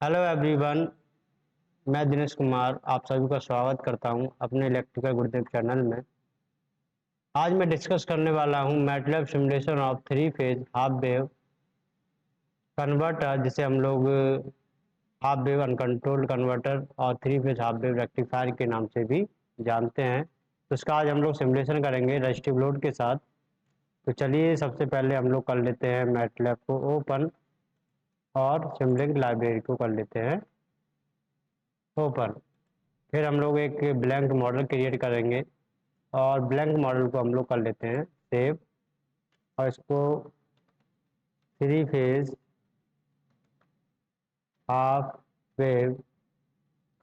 Hello everyone. मैं दिनेश कुमार आप सभी का स्वागत करता हूं अपने इलेक्ट्रिकल गुरुदेव चैनल में। आज मैं डिस्कस करने वाला हूं MATLAB simulation of three phase half wave converter, जिसे हम लोग हाफ वेव अनकंट्रोल्ड कन्वर्टर और three phase half wave rectifier के नाम से भी जानते हैं। तो इसका आज हम लोग सिमुलेशन करेंगे रजिस्टिव लोड के साथ। तो चलिए सबसे पहले हम लोग कर लेते हैं मैटलैब को ओपन और सिमुलिंक लाइब्रेरी को कर लेते हैं ओपन। फिर हम लोग एक ब्लैंक मॉडल क्रिएट करेंगे और ब्लैंक मॉडल को हम लोग कर लेते हैं सेव, और इसको three phase half wave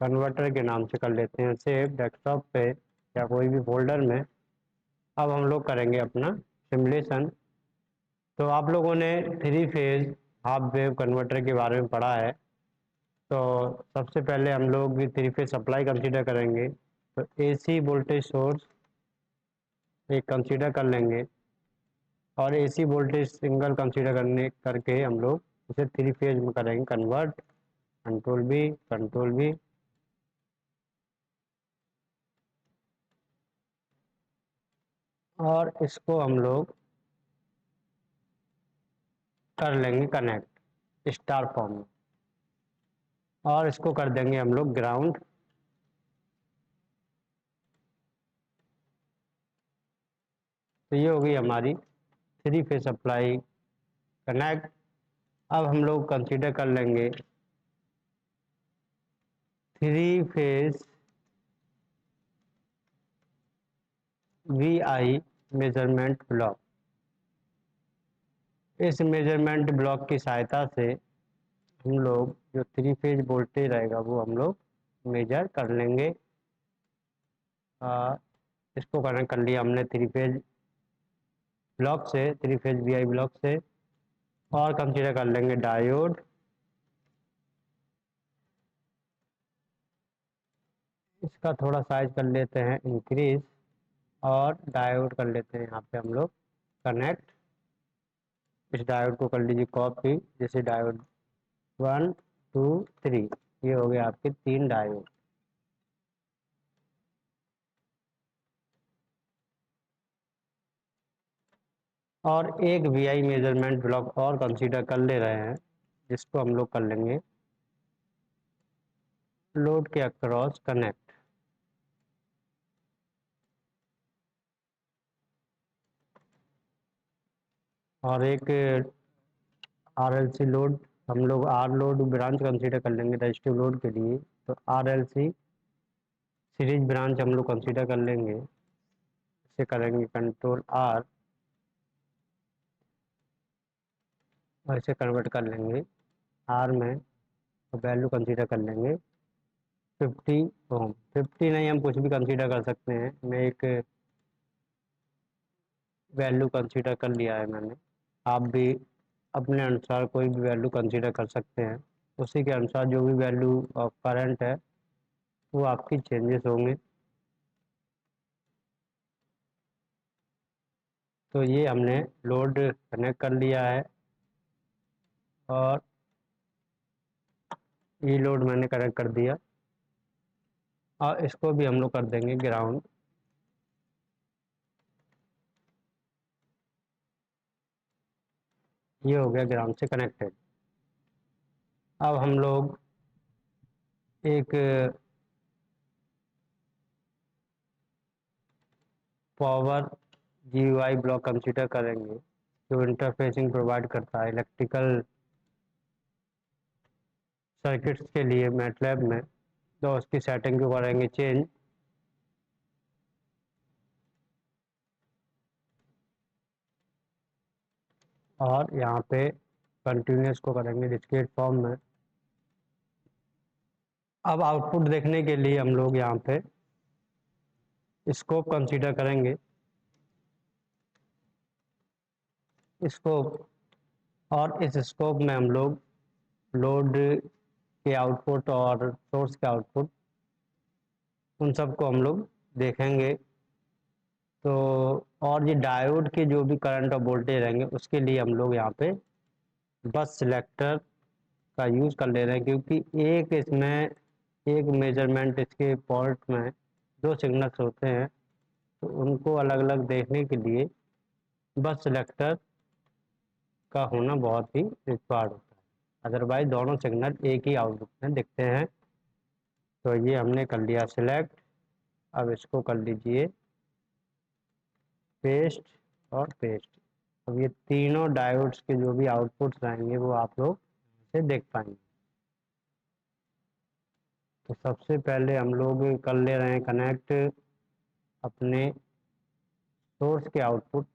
converter के नाम से कर लेते हैं सेव डेस्कटॉप पे या कोई भी फोल्डर में। अब हम लोग करेंगे अपना सिमुलेशन। तो आप लोगों ने three phase half wave converter के बारे में पढ़ा है। तो सबसे पहले हम लोग थ्री फेज सप्लाई कंसीडर करेंगे। तो एसी वोल्टेज सोर्स एक कंसीडर कर लेंगे और एसी वोल्टेज सिंगल कंसीडर करने करके हम लोग उसे थ्री फेज में करेंगे कन्वर्ट। कंट्रोल बी और इसको हम लोग कर लेंगे कनेक्ट स्टार फॉर्म में और इसको कर देंगे हम लोग ग्राउंड। तो ये होगी हमारी थ्री फेज सप्लाई कनेक्ट। अब हम लोग कंसीडर कर लेंगे three phase V I measurement block. इस मेजरमेंट ब्लॉक की सहायता से हम लोग जो थ्री फेज वोल्टेज रहेगा वो हम लोग मेजर कर लेंगे। इसको कनेक्ट कर लिया हमने थ्री फेज ब्लॉक से, थ्री फेज वीआई ब्लॉक से। और कंसीडर कर लेंगे डायोड। इसका थोड़ा साइज कर लेते हैं इंक्रीज और डायोड कर लेते हैं यहाँ पे हम लोग कनेक्ट। इस डायोड को कर लीजिए कॉपी, जैसे डायोड 1 2 3। ये हो गए आपके तीन डायोड। और एक वीआई मेजरमेंट ब्लॉक और कंसीडर कर ले रहे हैं, जिसको हम लोग कर लेंगे लोड के अक्रॉस कनेक्ट। और एक आरएलसी लोड, हम लोग आर लोड ब्रांच कंसीडर कर लेंगे रजिस्टिव लोड के लिए। तो आरएलसी सीरीज ब्रांच हम लोग कंसीडर कर लेंगे। इसे करेंगे कंट्रोल आर और इसे कन्वर्ट कर लेंगे आर में। वैल्यू कंसीडर कर लेंगे 50 ओम। 50 नहीं, हम कुछ भी कंसीडर कर सकते हैं। मैं एक वैल्यू कंसीडर कर लिया है मैंने। आप भी अपने अनुसार कोई भी वैल्यू कंसीडर कर सकते हैं। उसी के अनुसार जो भी वैल्यू ऑफ करंट है वो आपकी चेंजेस होंगे। तो ये हमने लोड कनेक्ट कर लिया है और ये लोड मैंने कनेक्ट कर दिया और इसको भी हम लोग कर देंगे ग्राउंड। ये हो गया ग्राउंड से कनेक्टेड। अब हम लोग एक पावर जीयूआई ब्लॉक कंसीडर करेंगे जो इंटरफेसिंग प्रोवाइड करता है इलेक्ट्रिकल सर्किट्स के लिए मैटलैब में। तो उसकी सेटिंग को करेंगे चेंज और यहाँ पे कंटिन्यूस को करेंगे डिस्क्रीट फॉर्म में। अब आउटपुट देखने के लिए हम लोग यहाँ पे स्कोप कंसीडर करेंगे स्कोप। और इस स्कोप में हम लोग लोड के आउटपुट और सोर्स के आउटपुट उन सबको हम लोग देखेंगे। तो और ये डायोड के जो भी करंट और वोल्टेज रहेंगे उसके लिए हम लोग यहाँ पे बस सिलेक्टर का यूज़ कर ले रहे हैं, क्योंकि एक इसमें एक मेजरमेंट इसके पोर्ट में दो सिग्नल्स होते हैं, तो उनको अलग अलग देखने के लिए बस सिलेक्टर का होना बहुत ही रिक्वायर्ड होता है, अदरवाइज दोनों सिग्नल एक ही आउटपुट में दिखते हैं। तो ये हमने कर लिया सिलेक्ट। अब इसको कर लीजिए पेस्ट और पेस्ट। अब ये तीनों डायोड्स के जो भी आउटपुट्स आएंगे वो आप लोग से देख पाएंगे। तो सबसे पहले हम लोग कर ले रहे हैं कनेक्ट अपने सोर्स के आउटपुट।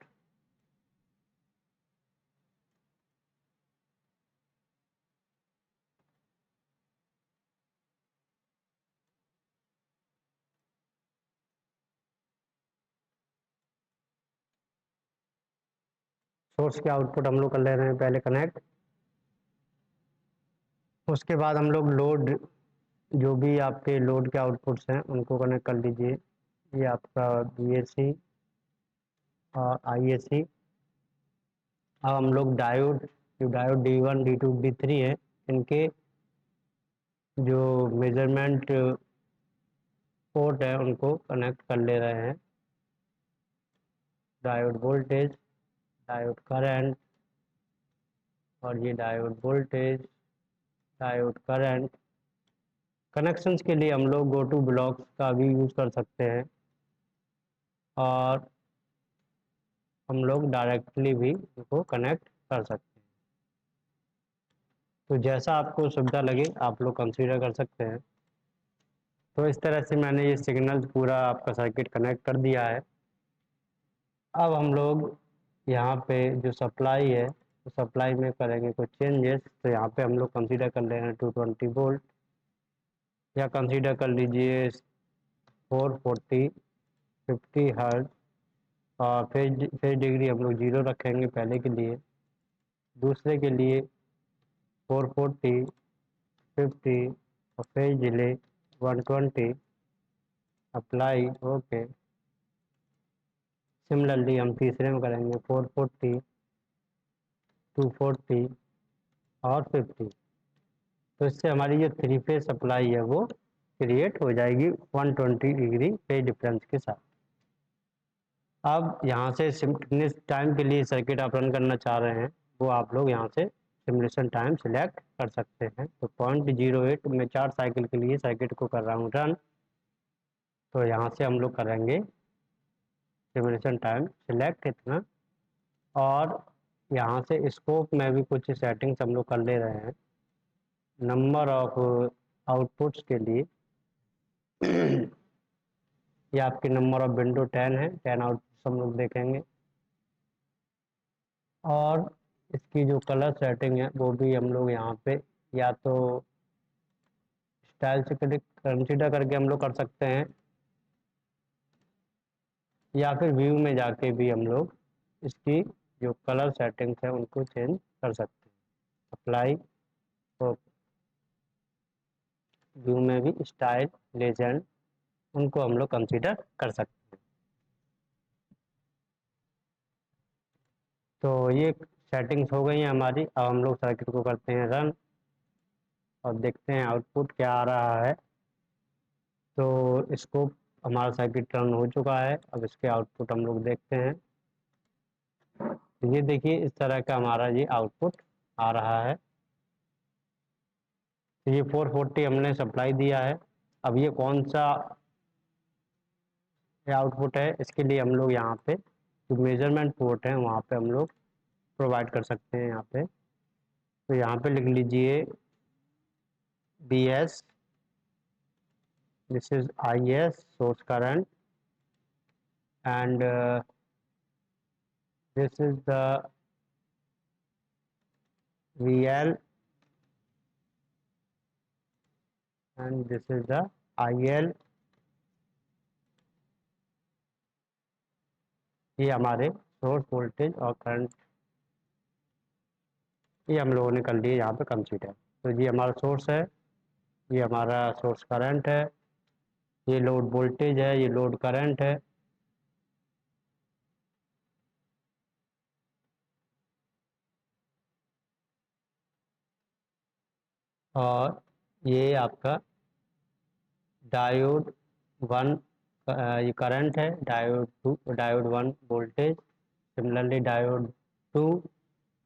सोर्स के आउटपुट हम लोग कर ले रहे हैं पहले कनेक्ट। उसके बाद हम लोग लोड, जो भी आपके लोड के आउटपुट्स हैं उनको कनेक्ट कर लीजिए। ये आपका VAC और IAC। अब हम लोग डायोड, जो डायोड D1 D2 D3 है, इनके जो मेजरमेंट पोर्ट है उनको कनेक्ट कर ले रहे हैं। डायोड वोल्टेज, डायोड करंट, और ये diode voltage, diode current. Connections के लिए हम लोग गो टू ब्लॉक्स का भी यूज़ कर सकते हैं, और हम लोग डायरेक्टली भी इनको कनेक्ट कर सकते हैं। तो जैसा आपको सुविधा लगे आप लोग कंसीडर कर सकते हैं। तो इस तरह से मैंने ये सिग्नल पूरा आपका सर्किट कनेक्ट कर दिया है। अब हम लोग यहाँ पे जो सप्लाई है, तो सप्लाई में करेंगे कुछ चेंजेस। तो यहाँ पे हम लोग कंसीडर कर ले रहे हैं 220 वोल्ट, या कंसीडर कर लीजिए 440 50 हर्ट्ज। और फेज डिग्री हम लोग 0 रखेंगे पहले के लिए। दूसरे के लिए 440 50 और phase delay 120। Apply okay. Similarly हम तीसरे में करेंगे 440 240 और 50। तो इससे हमारी जो थ्री फेज सप्लाई है वो क्रिएट हो जाएगी 120 डिग्री फेज डिफरेंस के साथ। अब यहाँ से कितने टाइम के लिए सर्किट आप रन करना चाह रहे हैं वो आप लोग यहाँ से सिमुलेशन टाइम सिलेक्ट कर सकते हैं। तो 0.08 में 4 साइकिल के लिए सर्किट को कर रहा हूँ रन। तो यहाँ से हम लोग करेंगे सिमुलेशन टाइम सिलेक्ट इतना, और यहाँ से स्कोप में भी कुछ सेटिंग्स हम लोग कर ले रहे हैं नंबर ऑफ आउटपुट्स के लिए। ये आपके नंबर ऑफ विंडो 10 है, 10 आउटपुट्स हम लोग देखेंगे। और इसकी जो कलर सेटिंग है वो भी हम लोग यहाँ पे या तो स्टाइल से कंसीडर करके हम लोग कर सकते हैं, या फिर व्यू में जाके भी हम लोग इसकी जो कलर सेटिंग्स है उनको चेंज कर सकते हैं। अप्लाई, तो व्यू में भी स्टाइल लेजेंड उनको हम लोग कंसीडर कर सकते हैं। तो ये सेटिंग्स हो गई हैं हमारी। अब हम लोग सर्किट को करते हैं रन और देखते हैं आउटपुट क्या आ रहा है। तो इसको हमारा सर्किट रन हो चुका है। अब इसके आउटपुट हम लोग देखते हैं। तो ये देखिए इस तरह का हमारा ये आउटपुट आ रहा है। तो ये 440 हमने सप्लाई दिया है। अब ये कौन सा आउटपुट है, इसके लिए हम लोग यहाँ पे जो मेजरमेंट पोर्ट है वहाँ पे हम लोग प्रोवाइड कर सकते हैं यहाँ पे। तो यहाँ पे लिख लीजिए BS, this is IS source current, and this is the VL, and this is the IL। ये हमारे सोर्स वोल्टेज और करंट ये हम लोगों ने कर लिए यहाँ पे कंसीडर। तो ये हमारा सोर्स है, ये हमारा सोर्स करंट है, ये लोड वोल्टेज है, ये लोड करंट है। और ये आपका डायोड 1 ये करंट है, diode 1 voltage, similarly diode 2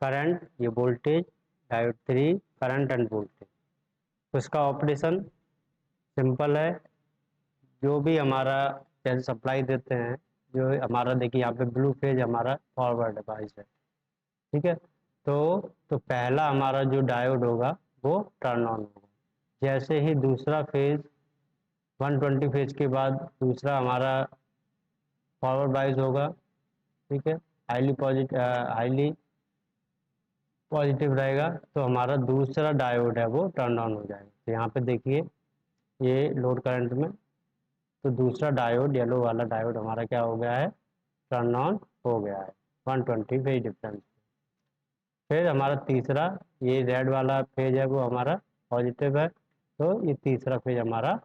current, ये voltage, diode 3 current and voltage. तो इसका ऑपरेशन सिंपल है। जो भी हमारा जैसे सप्लाई देते हैं, जो हमारा देखिए यहाँ पे ब्लू फेज हमारा फॉरवर्ड डिवाइस है, ठीक है। तो पहला हमारा जो डायोड होगा वो टर्न ऑन होगा। जैसे ही दूसरा फेज 120 फेज के बाद दूसरा हमारा फॉरवर्ड बाइस होगा, ठीक है, हाईली पॉजिटिव रहेगा, तो हमारा दूसरा डायोड है वो टर्न ऑन हो जाएगा। तो यहाँ पे देखिए ये लोड करंट में, तो दूसरा डायोड, येलो वाला डायोड हमारा क्या हो गया है, टर्न ऑन हो गया है 120 फेज डिफरेंस। फिर हमारा तीसरा, ये रेड वाला फेज है वो हमारा पॉजिटिव है, तो ये तीसरा फेज हमारा,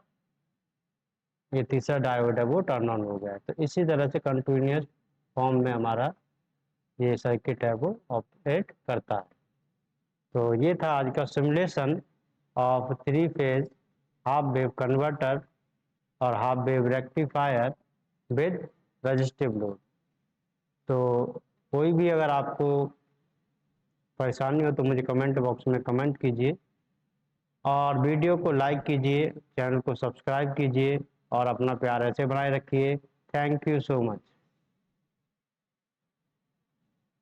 ये तीसरा डायोड है वो टर्न ऑन हो गया है। तो इसी तरह से कंटिन्यूस फॉर्म में हमारा ये सर्किट है वो ऑपरेट करता है। तो ये था आज का simulation of 3 phase half wave converter और half wave rectifier with resistive load. तो कोई भी अगर आपको परेशानी हो तो मुझे कमेंट बॉक्स में कमेंट कीजिए, और वीडियो को लाइक कीजिए, चैनल को सब्सक्राइब कीजिए और अपना प्यार ऐसे बनाए रखिए। Thank you so much.